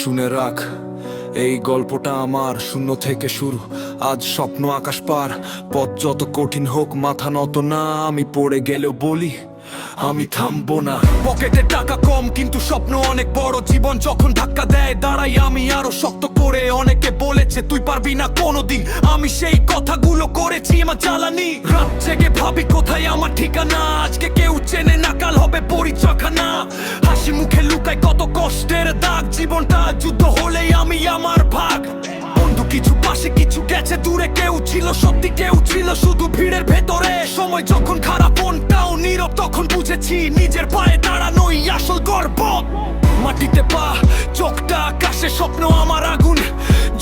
শুনে রাখ, এই গল্পটা আমার শূন্য থেকে শুরু। আজ স্বপ্ন আকাশ পার, পথ যত কঠিন হোক মাথা নত না। আমি পড়ে গেলেও বলি আমি থামবো না। পকেটে টাকা কম কিন্তু স্বপ্ন অনেক বড়। জীবন যখন ধাক্কা দেয় দাঁড়াই আমি আরো শক্ত করে। অনেকে বলেছে তুই পারবি না কোনোদিন, আমি সেই কথাগুলো করেছি আমার জ্বালানি। রাত জেগে ভাবি কোথায় আমার ঠিকানা। আজকে কেউ চেনে না, কাল হবে পরিচয়খানা। হাসি মুখে লুকায় কত কষ্টের দাগ। জীবনটা যুদ্ধ হলেই আমি আমার ভাগ। বন্ধু কিছু পাশে কিছু গেছে দূরে, কেউ ছিল সত্যি কেউ ছিল শুধু ভিড়ের ভেতরে। সময় যখন খারাপ মনটাও নীরব, তখন বুঝেছি নিজের পায়ে দাঁড়ানোই আসল গর্ব। মাটিতে পা, চোখটা আকাশে, স্বপ্ন আমার আগুন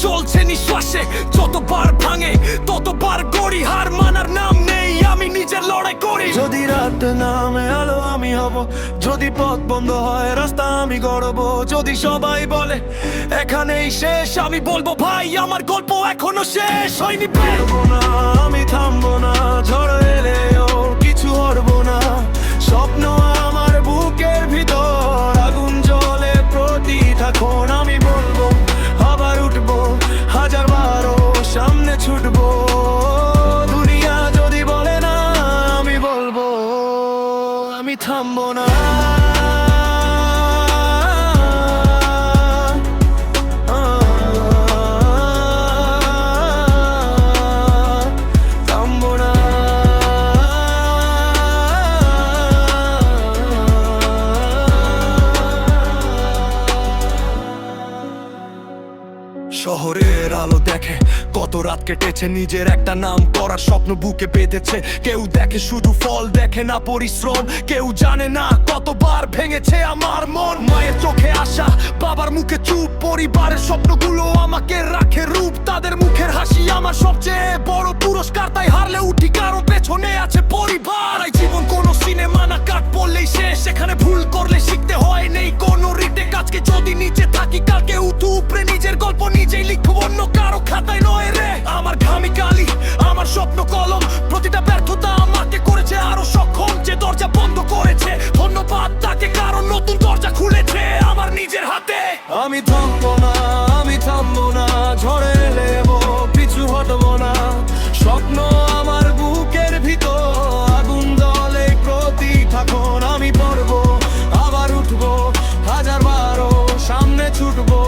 জ্বলছে নিঃশ্বাসে। যতবার ভাঙে ততবার গড়ি, হার মানার নাম নেই, আমি নিজের লড়াই করি। যদি রাত নামে আলো আমি হব, যদি পথ বন্ধ হয় রাস্তা আমি গড়ব। যদি সবাই বলে এখানেই শেষ, আমি বলবো ভাই আমার গল্প এখনো শেষ হয়নি। পারবো না, আমি থামবো না। ঝড় এলেও কিছু হরবো না। স্বপ্ন আমার বুকের ভিতর আগুন জ্বলে প্রতিক্ষণ। আমি বলবো আবার উঠবো, হাজার বারো সামনে ছুটবো। দুনিয়া যদি বলে না আমি বলবো আমি থামবো না। শহরের আলো দেখে কত রাত কেটেছে, নিজের একটা নাম করার স্বপ্ন বুকে বেঁধেছে। কেউ দেখে শুধু ফল, দেখে না পরিশ্রম। কেউ জানে না কতবার ভেঙেছে আমার মন। মায়ের চোখে আশা, বাবার মুখে চুপ। পরিবারের স্বপ্নগুলো আমাকে রাখে রূপ। তাদের মুখের হাসি আমার সবচেয়ে বড় পুরস্কার। তাই হারলে উঠি কারো পেছনে আছে পরিবার। এই জীবন কোনো সিনেমা না, কাট পড়লেই শেষ। এখানে ভুল করলে শিখতে হয়, নেই কোনো রিটেক। আজকে যদি নিচে থাকি কালকে উঠু উপরে। নিজের গল্প নিজেই লিখবো, অন্য কারো খাতায় নয় রে। আমার ঘামি কালি, আমার স্বপ্ন কলম। প্রতিটা ব্যর্থতা আমাকে করেছে আরো সক্ষম। যে দরজা বন্ধ করেছে ধন্যবাদ তাকে, কারণ নতুন দরজা খুলেছে আমার নিজের হাতে। আমি থামবো না, আমি থামবো না। ঝড়ে এলেও পিছু হটবো না। স্বপ্ন আমার বুকের ভিতর আগুন জ্বলে প্রতিক্ষণ। আমি পড়বো আবার উঠবো, হাজার বারো সামনে ছুটবো।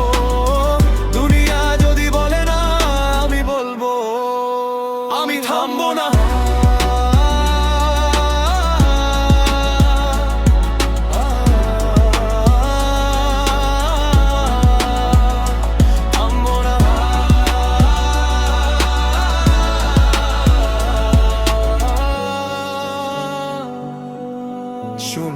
দুনিয়া যদি বলে না আমি বলবো আমি থামবো না। শুন,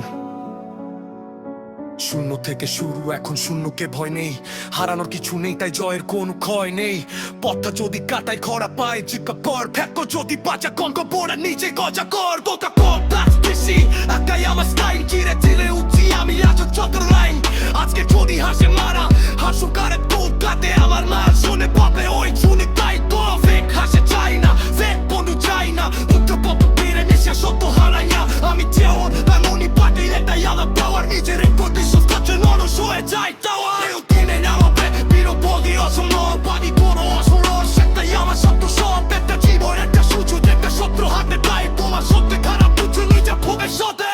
শূন্য থেকে শুরু, এখন শূন্যকে ভয় নেই। হারানোর কিছু নেই তাই জয়ের কোনো ক্ষয় নেই। পথটা যদি কাটাই খরা পায় চিকা কর। ফেকো যদি বাঁচা কঙ্ক পড়া নিচে গজা কর। কোকা কর প্লাস বেশি একাই আমার স্টাইল। চিরে চিরে উঠছি আমি আজ চক্র লাইন। আজকে যদি হাসে মারা হাসু কারে তোর কাতে আমার মার শুনে পাবে ওই শুনে। তাই তো ফেক হাসে চাই না, ফেক বন্ধু চাই না। উত্তর পপ পেরে নেশা সত্য হারাইয়া আমি যেমন এমনই পাটি। এটাই আমার পাওয়ার, নিজের কন্ডিশন কাছে নরস হয়ে যায় টাওয়ার। কেউ কিনে নামাবে বিরোধী অসম্ভব, বাড়ি বড় অসরস। সেটাই আমার সত্য সব। একটা জীবন একটা সুযোগ, একটা শত্রু হাতে তাই তোমার সত্যি খারাপ কিছু নিজে ভবিষ্যতে।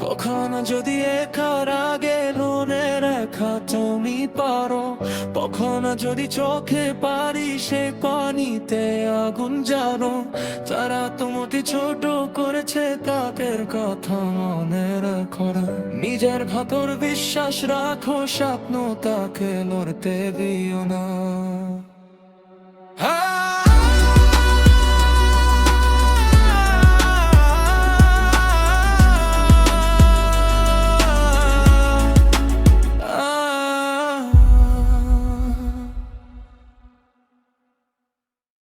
কখনো যদি একার আগে মনে রেখা তুমি পারো। কখনো যদি চোখে পারি সে পানিতে আগুন জানো। যারা তোমাকে ছোট করেছে তাদের কথা মনে রাখো। নিজের ভেতর বিশ্বাস রাখো, স্বপ্ন তাকে লড়তে দিও না।